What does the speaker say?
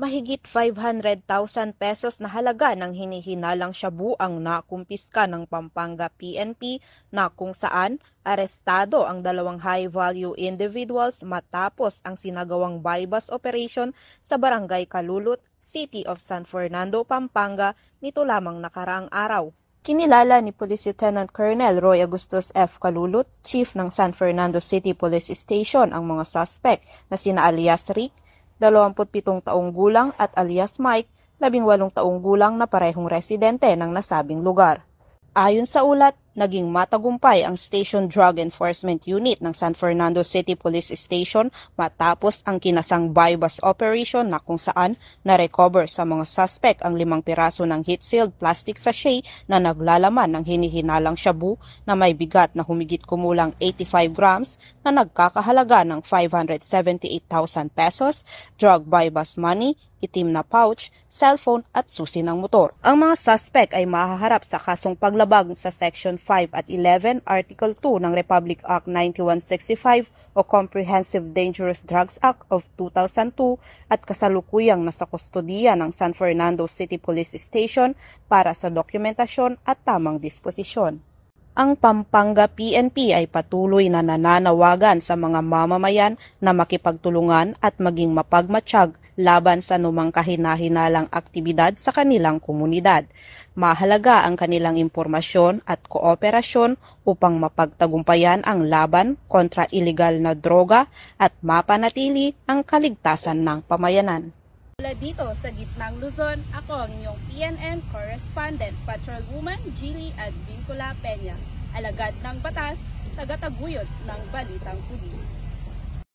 Mahigit 500,000 pesos na halaga ng hinihinalang shabu ang nakumpiska ng Pampanga PNP na kung saan arestado ang dalawang high-value individuals matapos ang sinagawang buy-bust operation sa Barangay Kalulut, City of San Fernando, Pampanga nito lamang nakaraang araw. Kinilala ni Police Lieutenant Colonel Roy Agustus F. Kalulut, Chief ng San Fernando City Police Station ang mga suspect na sina alias Rick, 27 taong gulang at alias Mike, 18 taong gulang na parehong residente ng nasabing lugar. Ayon sa ulat, naging matagumpay ang Station Drug Enforcement Unit ng San Fernando City Police Station matapos ang kinasang buy-bust operation na kung saan na-recover sa mga suspect ang 5 piraso ng heat-sealed plastic sachet na naglalaman ng hinihinalang shabu na may bigat na humigit kumulang 85 grams na nagkakahalaga ng 578,000 pesos, drug buy-bust money, itim na pouch, cellphone at susi ng motor. Ang mga suspect ay mahaharap sa kasong paglabag sa Section 5 at 11, Article 2 ng Republic Act 9165 o Comprehensive Dangerous Drugs Act of 2002 at kasalukuyang nasa kustodiya ng San Fernando City Police Station para sa dokumentasyon at tamang disposisyon. Ang Pampanga PNP ay patuloy na nananawagan sa mga mamamayan na makipagtulungan at maging mapagmatsyag laban sa anumang kahinahinalang aktibidad sa kanilang komunidad. Mahalaga ang kanilang impormasyon at kooperasyon upang mapagtagumpayan ang laban kontra iligal na droga at mapanatili ang kaligtasan ng pamayanan. Mula dito sa gitnang Luzon, ako ang inyong PNN correspondent, Patrolwoman Jilly Advincula Peña, alagad ng batas, tagataguyod ng Balitang Pulis.